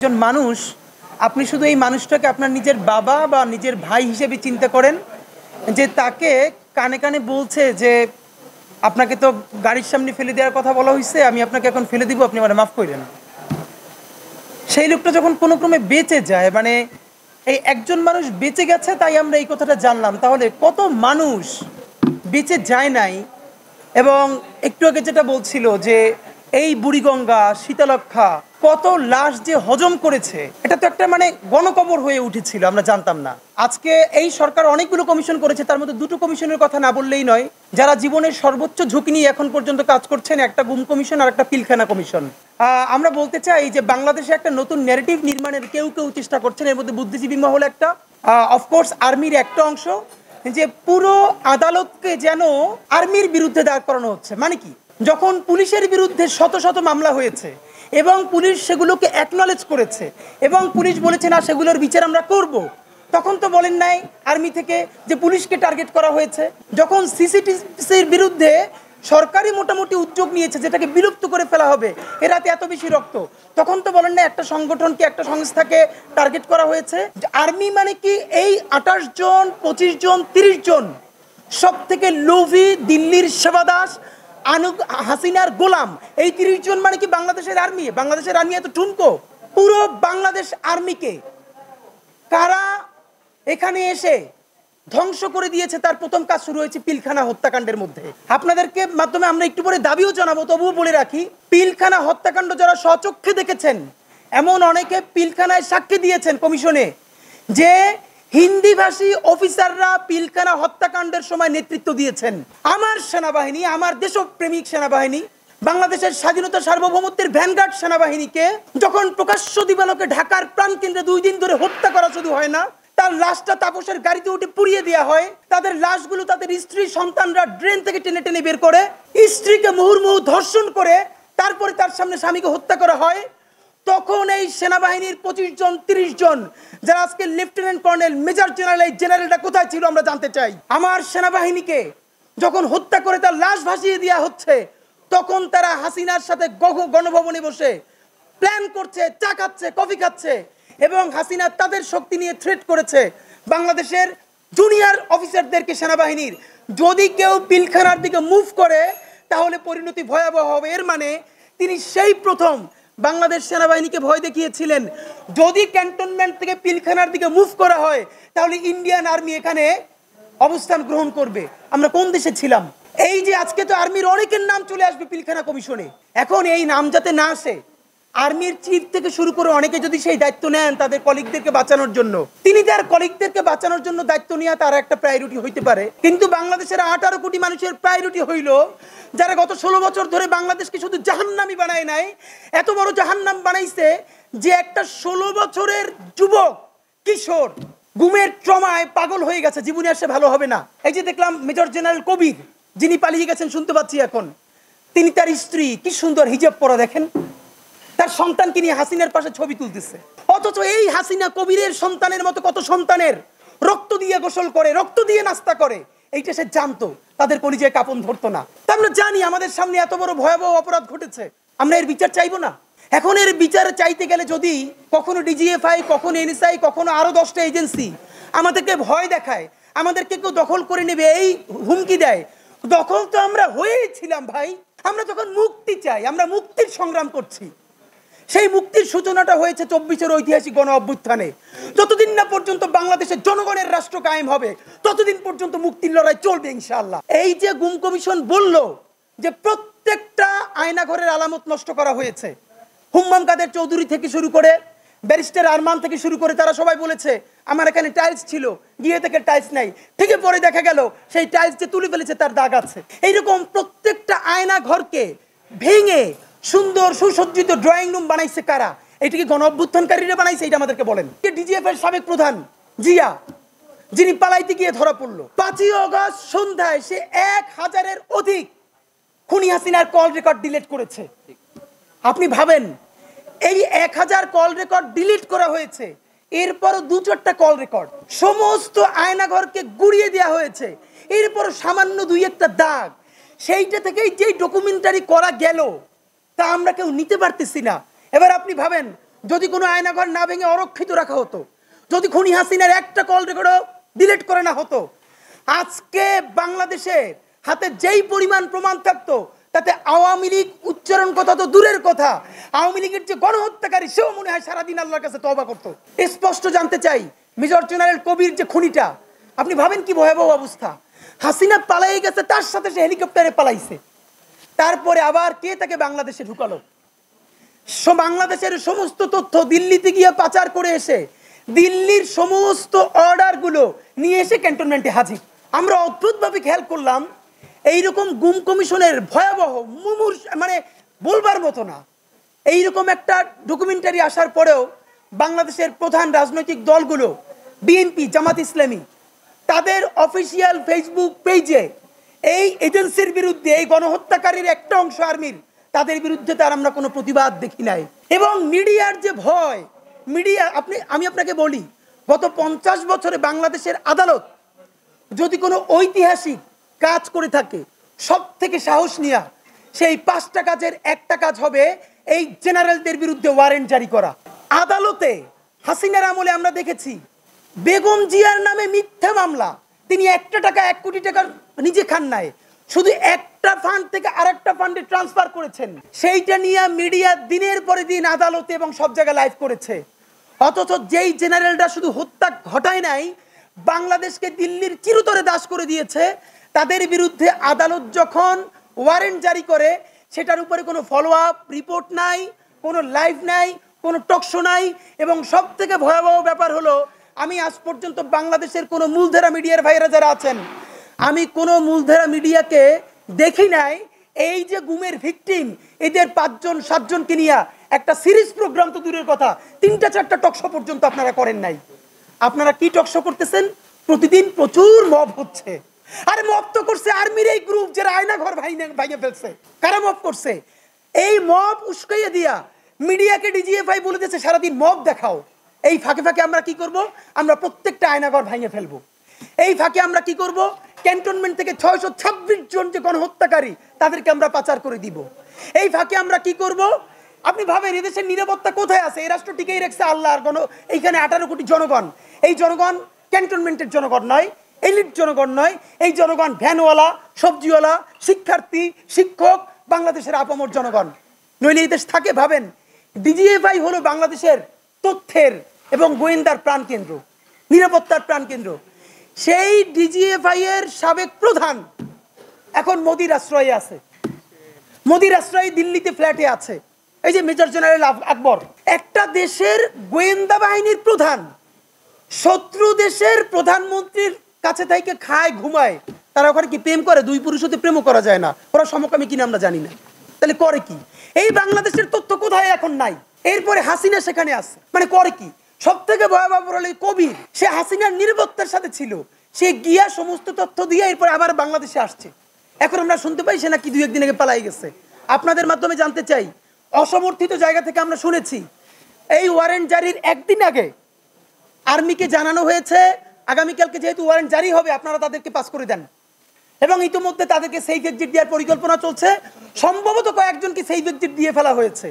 একজন মানুষ, আপনি শুধু এই মানুষটাকে আপনার নিজের বাবা বা নিজের ভাই হিসেবে চিন্তা করেন, যে তাকে কানে কানে বলছে যে আপনাকে তো গাড়ির সামনে ফেলে দেওয়ার কথা বলা হয়েছে, আমি আপনাকে এখন ফেলে দিব, আপনি মানে মাফ করেন। সেই লোকটা যখন কোনো ক্রমে বেঁচে যায়, মানে এই একজন মানুষ বেঁচে গেছে তাই আমরা এই কথাটা জানলাম, তাহলে কত মানুষ বেঁচে যায় নাই। এবং একটু আগে যেটা বলছিল যে এই বুড়িগঙ্গা, শীতলক্ষা কত লাশ যে হজম করেছে, এটা তো একটা মানে গণকবর হয়ে উঠেছিল, আমরা জানতাম না। আজকে এই সরকার অনেকগুলো কমিশন করেছে, তার মধ্যে দুটো কমিশনের কথা না বললেই নয়, যারা জীবনের সর্বোচ্চ ঝুঁকি নিয়ে এখন পর্যন্ত কাজ করছেন, একটা গুম কমিশন আর একটা পিলখানা কমিশন। আমরা বলতে চাই যে বাংলাদেশে একটা নতুন ন্যারেটিভ নির্মাণের কেউ কেউ চেষ্টা করছেন, এর মধ্যে বুদ্ধিজীবী মহল একটা, অফকোর্স আর্মির একটা অংশ, যে পুরো আদালতকে যেন আর্মির বিরুদ্ধে দাঁড় করানো হচ্ছে। মানে কি, যখন পুলিশের বিরুদ্ধে শত শত মামলা হয়েছে এবং পুলিশ সেগুলোকে অ্যাকনলেজ করেছে এবং পুলিশ বলেছে না সেগুলোর বিচার আমরা করব, তখন তো বলেন নাই আর্মি থেকে যে পুলিশকে টার্গেট করা হয়েছে। যখন সিসিটিভির বিরুদ্ধে সরকারি মোটামুটি উদ্যোগ নিয়েছে যেটাকে বিলুপ্ত করে ফেলা হবে, এরাতে এত বেশি রক্ত, তখন তো বলেন না একটা সংগঠনকে, একটা সংস্থাকে টার্গেট করা হয়েছে। আর্মি মানে কি এই 28 জন, 25 জন, 30 জন সব থেকে লোভী দিল্লির সেবাদাস, হাসিনার গোলাম, এই 30 জন মানে কি বাংলাদেশের আর্মি? বাংলাদেশের আর্মি এত ঠুনকো? পুরো বাংলাদেশ আর্মিকে কারা এখানে এসে ধ্বংস করে দিয়েছে, তার প্রথম কাজ শুরু হয়েছে পিলখানা হত্যাকাণ্ডের মধ্যে। আপনাদেরকে মাধ্যমে আমরা একটু পরে দাবিও জানাবো, তবুও বলে রাখি, পিলখানা হত্যাকাণ্ড যারা স্বচক্ষে দেখেছেন, এমন অনেকে পিলখানায় সাক্ষী দিয়েছেন কমিশনে যে হিন্দিভাষী অফিসাররা পিলখানা হত্যাকাণ্ডের সময় নেতৃত্ব দিয়েছেন। আমার সেনাবাহিনী, আমার দেশপ্রেমিক সেনাবাহিনী, বাংলাদেশের স্বাধীনতা সার্বভৌমত্বের ভ্যানগার্ড সেনাবাহিনীকে যখন প্রকাশ্য দিবালোকে ঢাকার প্রাণকেন্দ্রে 2 দিন ধরে হত্যা করা শুধু হয় না, তার লাশটা তাপসের গাড়িতে উঠে পুড়িয়ে দেওয়া হয়, তাদের লাশগুলো তাদের স্ত্রী সন্তানরা ড্রেন থেকে টেনে টেনে বের করে, স্ত্রীকে মুহুর্মুহু ধর্ষণ করে তারপরে তার সামনে স্বামীকে হত্যা করা হয়, তখন এই সেনাবাহিনীর 25 জন, 30 জন যারা আজকে লেফটেন্যান্ট কর্নেল, মেজর জেনারেল, এই জেনারেলটা কোথায় ছিল আমরা জানতে চাই। আমার সেনাবাহিনীকে যখন হত্যা করে তার লাশ ভাসিয়ে দেওয়া হচ্ছে, তখন তারা হাসিনার সাথে গণভবনে বসে প্ল্যান করছে, চা খাচ্ছে, কফি খাচ্ছে, এবং হাসিনা তাদের শক্তি নিয়ে থ্রেট করেছে বাংলাদেশের জুনিয়র অফিসারদেরকে সেনাবাহিনীর, যদি কেউ পিলখানার দিকে মুভ করে তাহলে পরিণতি ভয়াবহ হবে। এর মানে তিনি সেই প্রথম বাংলাদেশ সেনাবাহিনীকে ভয় দেখিয়েছিলেন, যদি ক্যান্টনমেন্ট থেকে পিলখানার দিকে মুভ করা হয় তাহলে ইন্ডিয়ান আর্মি এখানে অবস্থান গ্রহণ করবে। আমরা কোন দেশে ছিলাম? এই যে আজকে তো আর্মির অনেকের নাম চলে আসবে পিলখানা কমিশনে, এখন এই নাম যাতে না আসে, আর্মির চিফ থেকে শুরু করে অনেকে যদি সেই দায়িত্ব নেন তাদের কলিগদেরকে বাঁচানোর জন্য, তিনি তার কলিগদেরকে বাঁচানোর জন্য দায়িত্ব নেওয়া তার একটা প্রায়োরিটি হইতে পারে, কিন্তু বাংলাদেশের 18 কোটি মানুষের প্রায়োরিটি হইল যারা গত 16 বছর ধরে বাংলাদেশকে শুধু জাহান্নামী বানায় নাই, এত বড় জাহান্নাম বানাইছে যে একটা 16 বছরের যুবক কিশোর গুমের ট্রমায় পাগল হয়ে গেছে, জীবনে আসে ভালো হবে না। এই যে দেখলাম মেজর জেনারেল কবির, যিনি পালিয়ে গেছেন শুনতে পাচ্ছি এখন, তিনি তার স্ত্রী কি সুন্দর হিজাব পরা, দেখেন তার সন্তানকে নিয়ে হাসিনার পাশে ছবি তুলতেছে, অথচ এই হাসিনা কবিরের সন্তানের মতো কত সন্তানের রক্ত দিয়ে গোসল করে, রক্ত দিয়ে নাস্তা করে, এইটা সে জানতো, তাদের কলিজায় কাঁপন ধরতো না। তা আমরা জানি আমাদের সামনে এত বড় ভয়াবহ অপরাধ ঘটেছে, আমরা এর বিচার চাইবো না? এখন এর বিচার চাইতে গেলে যদি কখনো ডিজিএফআই, কখনো এনএসআই, কখনো আরো 10টা এজেন্সি আমাদেরকে ভয় দেখায়, আমাদেরকে কেউ দখল করে নেবে এই হুমকি দেয়, দখল তো আমরা হয়েই ছিলাম ভাই। আমরা যখন মুক্তি চাই, আমরা মুক্তির সংগ্রাম করছি, সেই মুক্তির সূচনাটা হয়েছে 24-এর ঐতিহাসিক গণ অভ্যুত্থানে। যতদিন না পর্যন্ত বাংলাদেশের জনগণের রাষ্ট্র কায়েম হবে, ততদিন পর্যন্ত মুক্তির লড়াই চলবে ইনশাআল্লাহ। এই যে গুম কমিশন বলল যে প্রত্যেকটা আয়নাঘরের আলামত নষ্ট করা হয়েছে, হুম্মাম কাদের চৌধুরী থেকে শুরু করে ব্যারিস্টার আরমান থেকে শুরু করে তারা সবাই বলেছে আমার এখানে টাইলস ছিল, গিয়ে থেকে টাইলস নাই, ঠিকই পরে দেখা গেল সেই টাইলস যে তুলে ফেলেছে তার দাগ আছে। এইরকম প্রত্যেকটা আয়না ঘরকে ভেঙে সুন্দর সুসজ্জিত ড্রয়িং রুম বানাইছে কারা? এটা কি গণ অভ্যুত্থানকারীরা বানাইছে? এটা আমাদেরকে বলেন। ডিজিএফ এর সাবেক প্রধান জিয়া, যিনি পালাইতে গিয়ে ধরা পড়লো, 5ই আগস্ট সন্ধ্যায় সে 1000-এর অধিক খুনি হাসিনার কল রেকর্ড ডিলিট করেছে। আপনি ভাবেন এই 1000 কল রেকর্ড ডিলিট করা হয়েছে, এরপরও 2-4টা কল রেকর্ড, সমস্ত আয়নাঘরকে গুড়িয়ে দেওয়া হয়েছে, এরপর সামান্য 2-1টা দাগ, সেইটা থেকেই যেই ডকুমেন্টারি করা গেল তা আমরা কেউ নিতে পারতেছি না। এবার আপনি ভাবেন যদি কোনো আয়নাঘর না ভেঙে অরক্ষিত রাখা হতো, যদি খুনি হাসিনার একটা কল রেকর্ডও ডিলিট করে না হতো, আজকে বাংলাদেশের হাতে যেই পরিমাণ প্রমাণ থাকতো তাতে আওয়ামী লীগ উচ্চারণ কথা তো দূরের কথা, আওয়ামী লীগের যে গণহত্যাকারী সেও মনে হয় সারাদিন আল্লাহর কাছে তওবা করতো। স্পষ্ট জানতে চাই, মেজর জেনারেল কবির যে খুনিটা, আপনি ভাবেন কি ভয়াবহ অবস্থা। হাসিনা পালাই গেছে, তার সাথে সে হেলিকপ্টারে পালাইছে, তারপরে আবার কে তাকে বাংলাদেশে ঢুকালো? বাংলাদেশের সমস্ত তথ্য দিল্লিতে গিয়ে পাচার করে এসে দিল্লির সমস্ত অর্ডারগুলো নিয়ে এসে ক্যান্টনমেন্টে হাজির। আমরা অদ্ভুতভাবে খেয়াল করলাম, এইরকম গুম কমিশনের ভয়াবহ মানে বলবার মতো না এইরকম একটা ডকুমেন্টারি আসার পরেও বাংলাদেশের প্রধান রাজনৈতিক দলগুলো, বিএনপি, জামাত ইসলামী, তাদের অফিসিয়াল ফেসবুক পেজে এই এজেন্সির বিরুদ্ধে, এই গণহত্যাকারীর একটা অংশ আর্মির, তাদের বিরুদ্ধে তার আমরা কোনো প্রতিবাদ দেখি নাই। এবং মিডিয়ার যে ভয়, মিডিয়া, আমি আপনাকে বলি, গত 50 বছরে বাংলাদেশের আদালত যদি কোনো ঐতিহাসিক কাজ করে থাকে, সব থেকে সাহস নিয়া সেই 5টা কাজের একটা কাজ হবে এই জেনারেলদের বিরুদ্ধে ওয়ারেন্ট জারি করা। আদালতে হাসিনার আমলে আমরা দেখেছি বেগম জিয়ার নামে মিথ্যা মামলা, তিনি 1 টাকা 1 কোটি টাকা নিজে খান নাই, শুধু একটা ফান্ড থেকে আরেকটা ফান্ডে ট্রান্সফার করেছেন, সেইটা নিয়ে মিডিয়া দিনের পরে দিন আদালতে এবং সব জায়গায় লাইভ করেছে। অথচ যেই জেনারেলরা শুধু হত্যা ঘটায় নাই, বাংলাদেশকে দিল্লির চিরতরে দাস করে দিয়েছে, তাদের বিরুদ্ধে আদালত যখন ওয়ারেন্ট জারি করে সেটার উপরে কোনো ফলো আপ রিপোর্ট নাই, কোনো লাইভ নাই, কোনো টকশো নাই। এবং সব থেকে ভয়াবহ ব্যাপার হলো, আমি আজ পর্যন্ত বাংলাদেশের কোনো মূলধারা মিডিয়ার ভাইরা যারা আছেন, আমি কোনো মূলধারা মিডিয়াকে দেখি নাই এই যে গুমের ভিকটিম এদের 5জন 7জনকে নিয়ে একটা সিরিজ প্রোগ্রাম তো দূরের কথা, 3টা 4টা টকশো পর্যন্ত আপনারা করেন নাই। আপনারা কি টকশো করতেছেন? প্রতিদিন প্রচুর মব হচ্ছে। আরে মব তো করছে আর্মির এই গ্রুপ, যারা আয়নাঘর ভাঙে ফেলছে। কারা মব করছে? এই মব উস্কাইয়া দিয়া মিডিয়াকে ডিজিএফআই বলে দিয়েছে সারাদিন মব দেখাও। এই ফাঁকে ফাঁকে আমরা কি করব? আমরা প্রত্যেকটা আয়নাঘর ভাঙে ফেলবো। এই ফাঁকে আমরা কি করব? ক্যান্টনমেন্ট থেকে 626 জন যে গণহত্যাকারী, তাদেরকে আমরা পাচার করে দিব। এই ফাঁকে আমরা কি করব? আপনি ভাবেন এদেশের নিরাপত্তা কোথায় আছে? এই রাষ্ট্র টিকেই রাখছে আল্লাহর এইখানে 18 কোটি জনগণ। এই জনগণ ক্যান্টনমেন্টের জনগণ নয়, এলিট জনগণ নয়, এই জনগণ ভ্যানওয়ালা, সবজিওয়ালা, শিক্ষার্থী, শিক্ষক, বাংলাদেশের আপামর জনগণ। নইলে এই দেশ থাকে? ভাবেন, ডিজিএফআই হলো বাংলাদেশের তথ্যের এবং গোয়েন্দার প্রাণকেন্দ্র, নিরাপত্তার প্রাণকেন্দ্র। সেই ডিজিএফআই এর সাবেক প্রধান এখন মোদির আশ্রয়ে আছে, মোদির আশ্রয়ে দিল্লিতে ফ্ল্যাটে আছে। এই যে মেজর জেনারেল আকবর, একটা দেশের গোয়েন্দা বাহিনীর প্রধান শত্রু দেশের প্রধানমন্ত্রীর কাছে থেকে খায় ঘুমায়। তারা ওখানে কি প্রেম করে? 2 পুরুষ হতে প্রেমও করা যায় না, ওরা সমকামী কিনা আমরা জানি না। তাহলে করে কি? এই বাংলাদেশের তথ্য কোথায় এখন নাই? এরপরে হাসিনা সেখানে আছে, মানে করে কি? সব থেকে ভয়াবহ হলো কবির, সে হাসিনার নিরাপত্তার সাথে ছিল, সে গিয়া সমস্ত তথ্য দিয়ে এরপর আবার বাংলাদেশে আসছে। এখন আমরা শুনতে পাই সে নাকি 2-1 দিন আগে পালাই গেছে। আপনাদের মাধ্যমে জানতে চাই, অসমর্থিত জায়গা থেকে আমরা শুনেছি এই ওয়ারেন্ট জারির 1 দিন আগে আর্মিকে জানানো হয়েছে আগামীকালকে যেহেতু ওয়ারেন্ট জারি হবে আপনারা তাদেরকে পাস করে দেন। এবং ইতিমধ্যে তাদেরকে সেফ এক্সিট দেওয়ার পরিকল্পনা চলছে, সম্ভবত কয়েকজনকে সেফ এক্সিট দিয়ে ফেলা হয়েছে।